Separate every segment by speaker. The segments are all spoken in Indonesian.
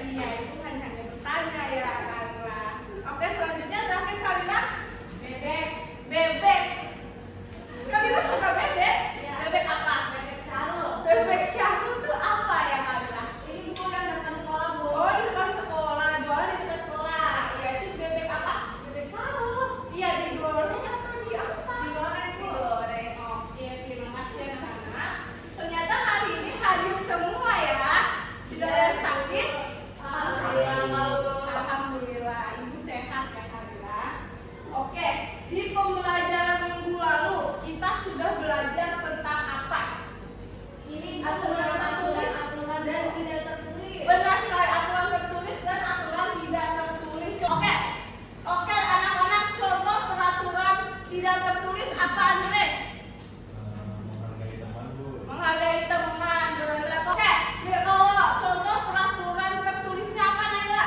Speaker 1: Iya, itu hanya bertanya ya, Kalila. Oke, selanjutnya terakhir Kalila.
Speaker 2: Bebek.
Speaker 1: Bebek. Kalila suka bebek?
Speaker 2: Iya.
Speaker 1: Bebek apa?
Speaker 2: Bebek Syahrul.
Speaker 1: Bebek Syahrul itu apa ya, Kalila?
Speaker 2: Ini Bu yang depan sekolah, Bu.
Speaker 1: Oh, di depan sekolah, jualan di depan sekolah. Iya, itu bebek apa?
Speaker 2: Bebek Syahrul.
Speaker 1: Iya, digoreng atau di apa?
Speaker 2: Digoreng, Bu.
Speaker 1: Digoreng. Oke, terima kasih anak-anak. Ternyata hari ini hadir semua ya. Tidak ada yang sakit?
Speaker 2: Alhamdulillah.
Speaker 1: Alhamdulillah, ibu sehat ya Kalila. Oke, di pembelajaran minggu lalu kita sudah belajar tentang apa?
Speaker 2: Ini aturan tertulis dan tidak tertulis.
Speaker 1: Benar sekali, aturan tertulis dan aturan tidak tertulis. Oke, oke anak-anak, contoh peraturan tidak tertulis apa Andre?
Speaker 3: Menghargai teman, Bu.
Speaker 1: Menghargai teman, benar. Oke, kalau contoh peraturan tertulisnya apa Naila?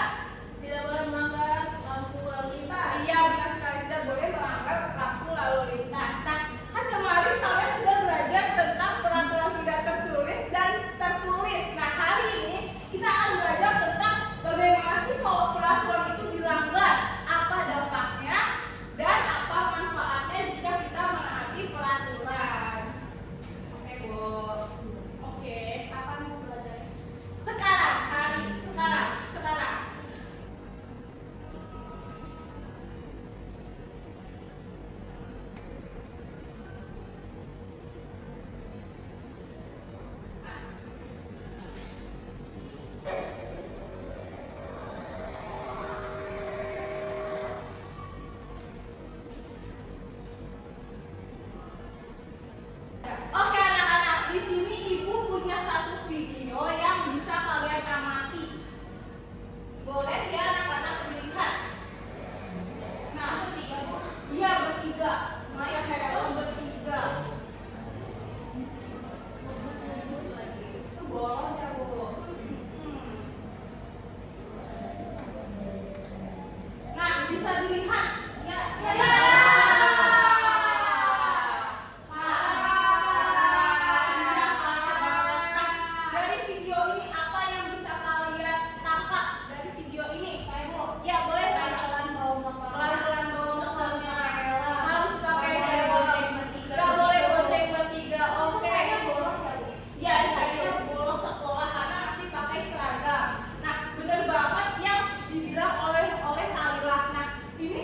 Speaker 2: Tidak boleh melanggar lampu lalu lintas.
Speaker 1: Iya, benar sekali, tidak boleh melanggar lampu lalu lintas. Nah, kan kemarin kalian sudah belajar tentang peraturan tidak tertulis dan tertulis. Nah, hari ini kita akan belajar tentang bagaimana sih kalau peraturan itu dilanggar, apa dampaknya dan apa manfaatnya jika kita menaati peraturan.
Speaker 2: Oke, Bu.
Speaker 1: Oke,
Speaker 2: Kapan mau belajar?
Speaker 1: sekarang. Oke anak-anak, di sini ibu punya satu video yang bisa kalian amati. Boleh ya anak-anak dilihat? Nah,
Speaker 2: Bertiga, Bu.
Speaker 1: iya bertiga. Maya Hello bertiga.
Speaker 2: Ngebut lagi.
Speaker 1: Itu bolos ya Bu. Nah, bisa dilihat. Ya,
Speaker 2: Ya.
Speaker 1: Dari video ini apa yang bisa kalian tangkap dari video ini?
Speaker 2: Ayo, Bu.
Speaker 1: Ya boleh
Speaker 2: Pelan-pelan bawa motor.
Speaker 1: pelan-pelan bawa
Speaker 2: Terus
Speaker 1: motornya.
Speaker 2: pakai helm.
Speaker 1: Harus pakai
Speaker 2: Nggak boleh
Speaker 1: helm.
Speaker 2: bonceng bertiga.
Speaker 1: Gak boleh bonceng bertiga. Oke.
Speaker 2: Kayaknya bolos ya, Bu.
Speaker 1: Ya, saya bolos sekolah karena masih pakai seragam. Nah, bener banget yang dibilang oleh Kalila. Nah, ini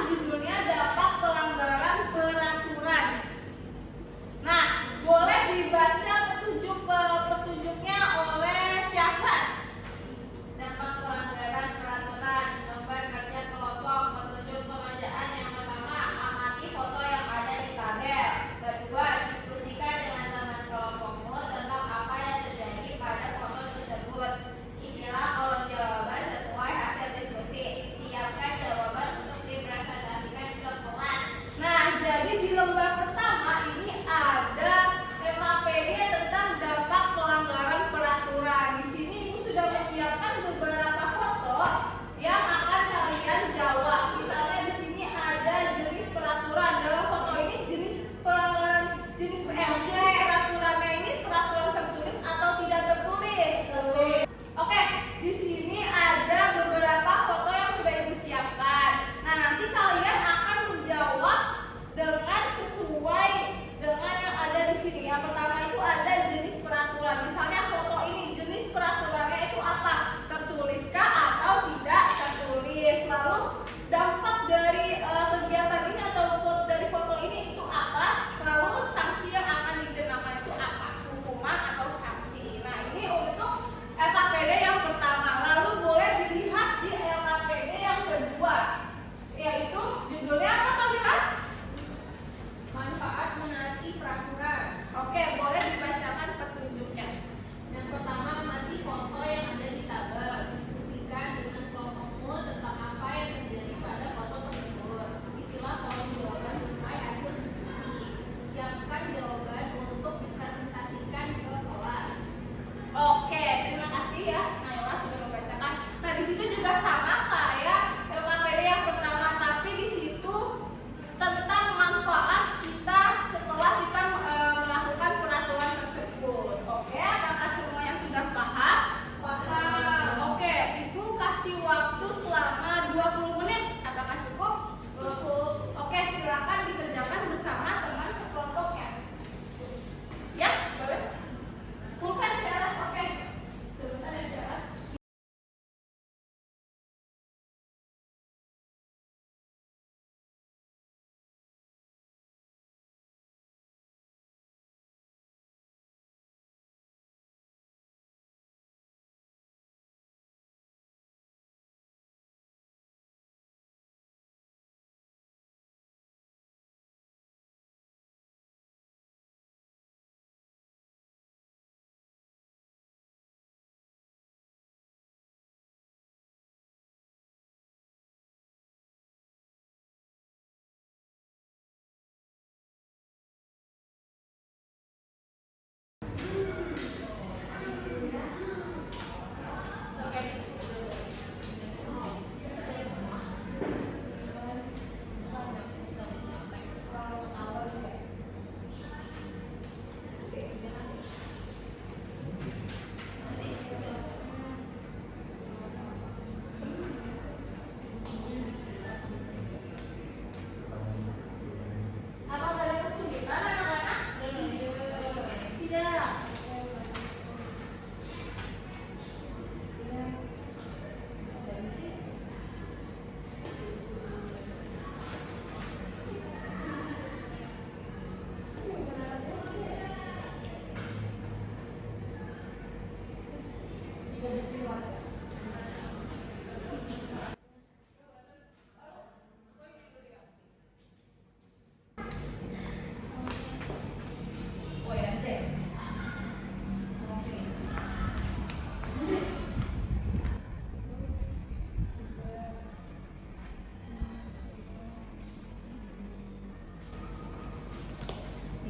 Speaker 1: judulnya dampak pelanggaran peraturan. Nah, boleh dibaca petunjuknya oleh siapa?
Speaker 2: Dampak pelanggaran peraturan. Nomor kerja kelompok. Petunjuk pengerjaan yang pertama, amati foto yang ada di tabel. Kedua, diskusikan dengan teman kelompokmu tentang apa yang terjadi pada foto tersebut. Isilah kolom jawaban sesuai hasil diskusi. Siapkan jawaban untuk dipresentasikan ke kelas.
Speaker 1: Nah, jadi di lembar pertama ini ada MAPD tentang dampak pelanggaran peraturan. Di sini Ibu sudah menyiapkan beberapa foto yang akan kalian jawab. Misalnya di sini ada jenis peraturan. Dalam foto ini jenis peraturannya ini peraturan tertulis atau tidak tertulis. Oke, di sini ada beberapa foto yang sudah Ibu siapkan. Nah, nanti kalian akan menjawab dengan sesuai dengan yang ada di sini. Yang pertama itu ada jenis peraturan. Misalnya foto ini jenis peraturannya itu apa? Tertuliskah atau tidak tertulis? Lalu dampak dari kegiatan ini atau dari foto ini itu apa? Lalu sanksi yang akan dikenakan itu apa? Hukuman atau sanksi? Nah, ini untuk LKPD yang pertama. Lalu boleh dilihat di LKPD yang kedua, yaitu judulnya apa kalian?
Speaker 2: Manfaat menaati peraturan.
Speaker 1: Oke, boleh dibacakan petunjuknya.
Speaker 2: Yang pertama, amati foto yang ada di tabel. Diskusikan dengan kelompokmu tentang apa yang terjadi pada foto tersebut. Isilah kolom jawaban sesuai hasil diskusi. Siapkan jawaban untuk dipresentasikan ke kelas.
Speaker 1: Oke, terima kasih ya Naila sudah membacakan. Nah, di situ juga sama kayak LKPD yang pertama, tapi di situ tentang manfaat kita setelah kita melakukan peraturan tersebut. Oke, apakah semuanya sudah paham?
Speaker 2: Paham.
Speaker 1: Oke, Ibu kasih waktu selama 20 menit. Apakah cukup?
Speaker 2: Cukup.
Speaker 1: Oke, silakan dikerjakan bersama teman sekelompoknya. Ya, boleh. Pulpen syarat, oke. Sebentar ya syarat. Apakah ada kesulitan anak-anak? Tidak. Oh ya, deh.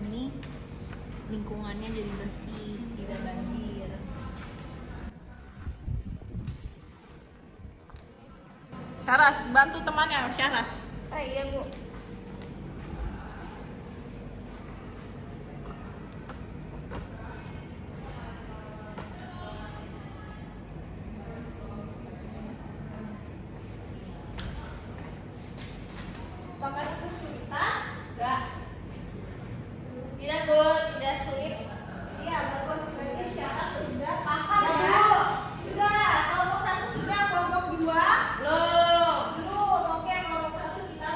Speaker 2: Ini lingkungannya jadi bersih, tidak banjir.
Speaker 1: Syaras, bantu temannya, Syaras.
Speaker 2: Iya, Bu.
Speaker 1: Apakah ada kesulitan?
Speaker 2: Enggak. Tidak, Bu, tidak sulit.
Speaker 1: Iya, bagus. Berarti Syaras sudah paham
Speaker 2: Ya,
Speaker 1: ya?
Speaker 2: Bu.
Speaker 1: Sudah. Kelompok 1 sudah, kelompok 2
Speaker 2: Belum.
Speaker 1: belum. Oke, kelompok 1 kita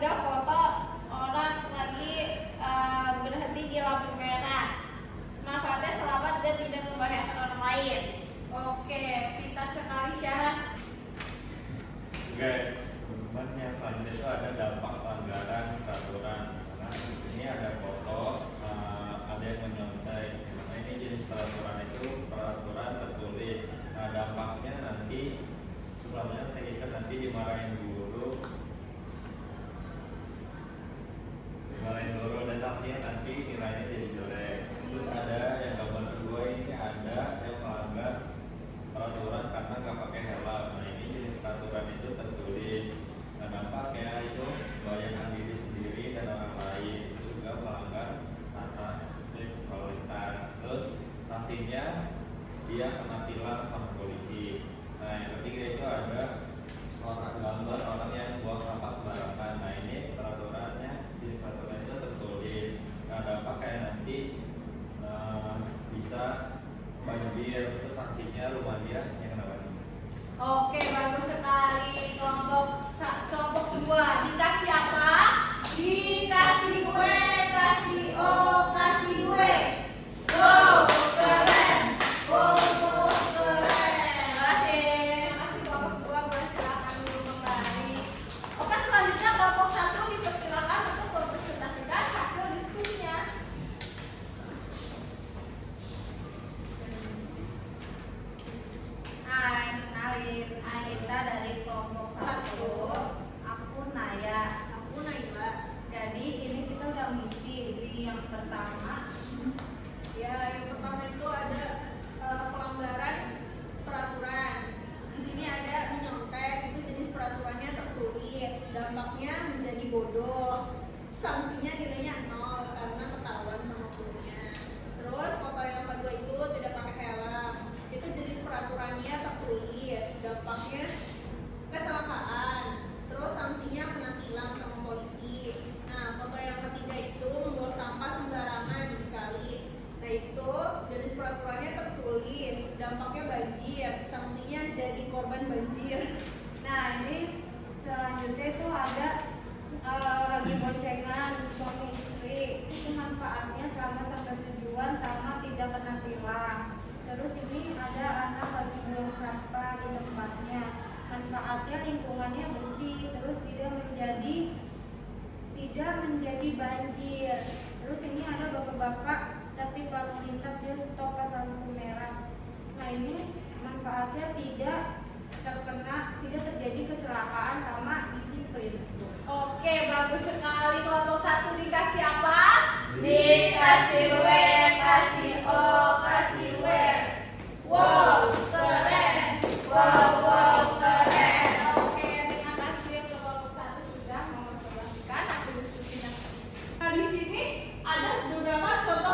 Speaker 2: 3 foto orang lagi berhenti di lampu merah. Manfaatnya selamat dan tidak membahayakan orang lain.
Speaker 1: Oke, pintar sekali Syahras.
Speaker 3: Oke, kemudian yang selanjutnya itu ada dampak pelanggaran peraturan. Nah, ini ada foto, ada yang menyontek. Nah, ini jenis peraturan itu peraturan tertulis. Nah, dampaknya nanti selanjutnya kita nanti dimarahin guru, dan nantinya nanti nilainya jadi jelek. Terus ada yang gambar kedua, ini ada yang melanggar peraturan karena nggak pakai helm. Nah, ini jenis peraturan itu tertulis. Nah, dampaknya itu membahayakan diri sendiri dan orang lain. Itu juga melanggar tata tertib lalu lintas. Terus sanksinya dia kena tilang sama polisi. Nah, yang ketiga itu ada orang gambar orang yang buang sampah sembarangan. Nah, ini peraturannya jenis peraturan itu tertulis. Nah, dampaknya nanti bisa banjir, terus sanksinya lumayan yang kena banjir.
Speaker 1: Oke, bagus sekali. Kelompok 2 dikasih apa? Dikasih W, kasih O, kasih W. Wow, keren. Wow, keren.
Speaker 2: Terima kasih.
Speaker 1: Terima kasih kelompok 2, boleh silakan dulu kembali. Oke, selanjutnya kelompok 1 dipersilakan untuk mempresentasikan hasil diskusinya.
Speaker 2: Hai, kenalin Anita dari kelompok 1. Aku Naya. Aku Naila. Jadi ini kita udah misi di yang pertama.
Speaker 1: Ya, yang pertama itu ada pelanggaran peraturan. Di sini ada menyontek, itu jenis peraturannya tertulis. Dampaknya menjadi bodoh. Sanksinya nilainya 0 karena ketahuan sama gurunya. Terus foto yang kedua itu tidak pakai helm. Itu jenis peraturannya tertulis. Dampaknya kecelakaan. Terus sanksinya kena tilang sama polisi. Nah, foto yang ketiga itu membuang sampah sembarangan di kali. Nah, itu jenis peraturannya tertulis. Dampaknya banjir. Sanksinya jadi korban banjir.
Speaker 2: Nah, ini selanjutnya itu ada lagi boncengan suami istri. Itu manfaatnya selamat sampai tujuan sama tidak kena tilang. Terus ini ada anak lagi buang sampah di tempatnya. Manfaatnya lingkungannya bersih, terus tidak menjadi banjir. Terus ini ada bapak-bapak tertib lalu lintas, dia stop pas lampu merah. Nah, ini manfaatnya tidak terjadi kecelakaan sama disiplin.
Speaker 1: Oke, bagus sekali. Kelompok 1 dikasih apa?
Speaker 2: Dikasih W,
Speaker 1: kasih O, kasih W.
Speaker 2: Wow, keren. Wow, keren.
Speaker 1: Oke, terima kasih untuk kelompok 1 sudah mempresentasikan hasil diskusinya. Nah, di sini ada beberapa contoh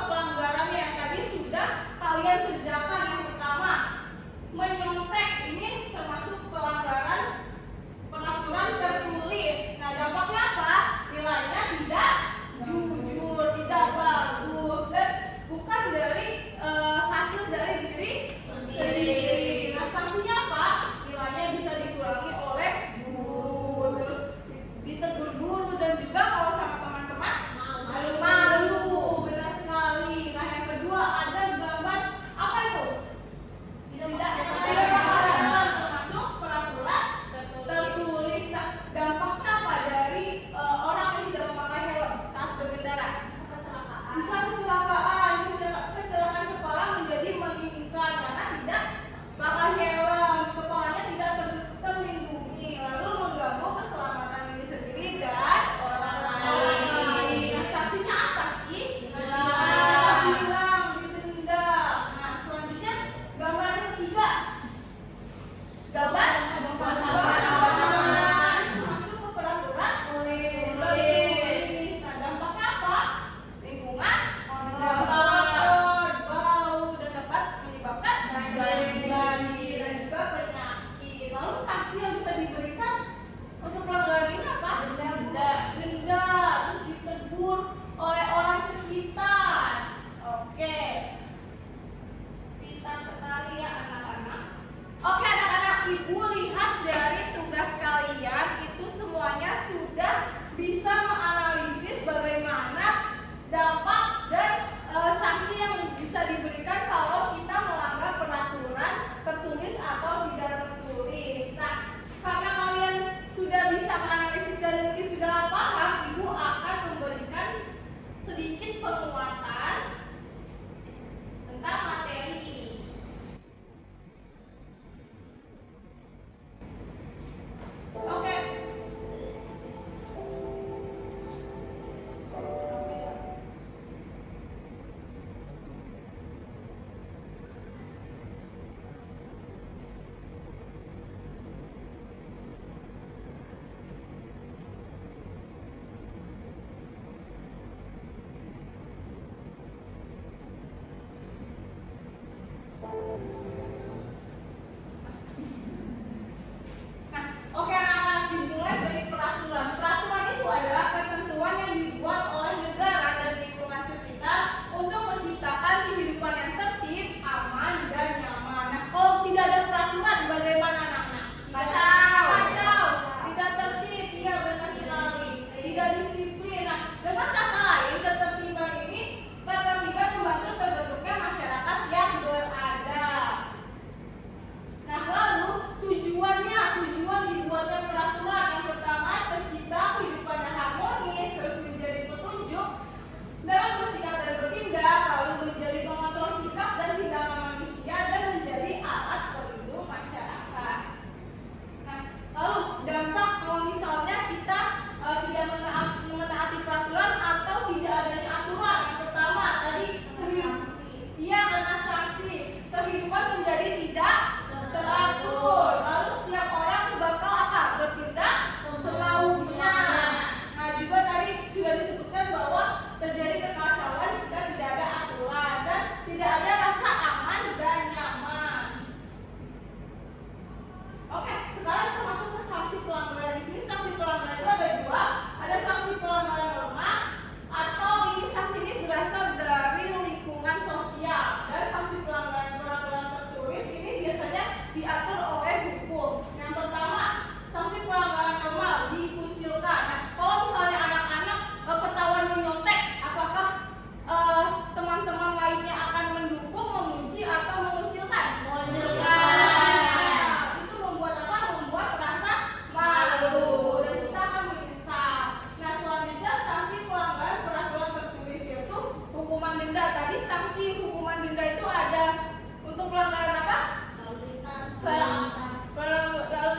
Speaker 1: denda. Tadi sanksi hukuman denda itu ada untuk pelanggaran apa? Lalu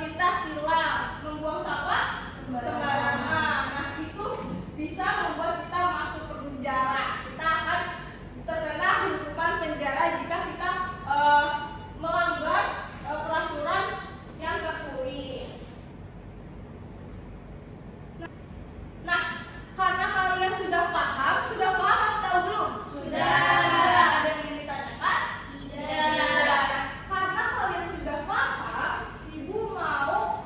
Speaker 1: lintas, tilang, membuang sampah sembarangan. Nah, itu bisa membuat kita masuk penjara. Kita akan terkena hukuman penjara jika kita melanggar peraturan yang tertulis. Nah, karena kalian sudah paham atau belum?
Speaker 2: Sudah.
Speaker 1: Ada yang ingin ditanyakan?
Speaker 2: Tidak.
Speaker 1: Karena kalian sudah paham, Ibu mau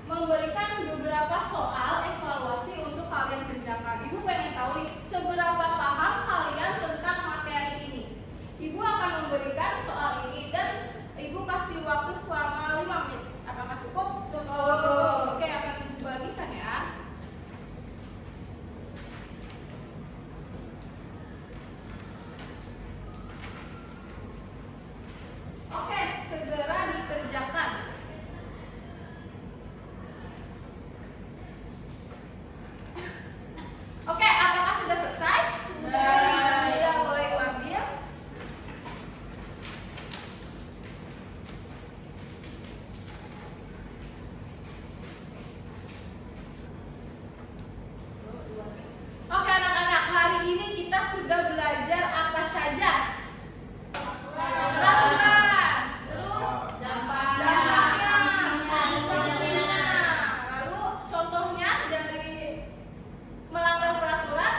Speaker 1: memberikan beberapa soal evaluasi untuk kalian kerjakan. Ibu pengen tahu nih, seberapa paham kalian tentang materi ini. Ibu akan memberikan soal ini dan Ibu kasih waktu selama 5 menit. Apakah cukup?
Speaker 2: Cukup.
Speaker 1: Oke, akan Ibu bagikan ya. Oke, segera dikerjakan. Oke, apakah sudah selesai?
Speaker 2: Sudah.
Speaker 1: Sudah, boleh Ibu ambil. Oke anak-anak, hari ini kita sudah belajar apa saja? Peraturan, terus dampaknya, sanksinya. Lalu contohnya dari melanggar peraturan,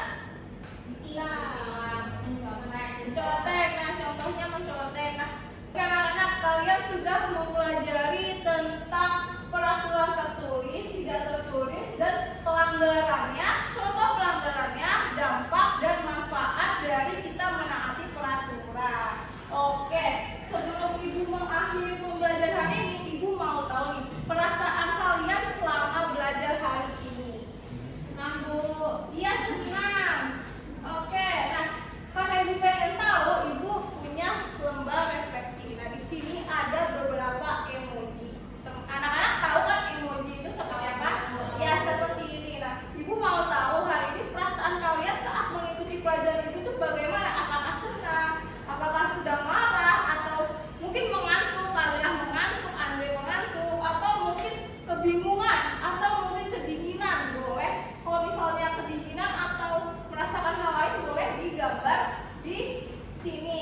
Speaker 1: mencontek. Nah, contohnya mencontek. Nah, anak-anak, kalian sudah mempelajari tentang peraturan tertulis, tidak tertulis, dan pelanggarannya, contoh pelanggarannya, dampak dan manfaat dari kita menaati peraturan. Oke, sebelum Ibu mengakhiri pembelajaran hari ini, Ibu mau tahu nih, perasaan kalian selama belajar hari ini?
Speaker 2: Senang, Bu.
Speaker 1: Iya, senang. Oke, nah karena Ibu pengen tahu, Ibu punya lembar refleksi. Nah, di sini ada beberapa emoji. Anak-anak tahu kan emoji itu seperti apa? Ya, seperti ini. Nah, Ibu mau tahu hari ini perasaan kalian saat mengikuti pelajaran Ibu itu bagaimana? Apakah senang? Apakah sudah marah? Atau mungkin mengantuk? Kalian mengantuk, Andre mengantuk, atau mungkin kebingungan, atau mungkin kedinginan? Boleh. Kalau misalnya kedinginan atau merasakan hal lain, boleh digambar di sini.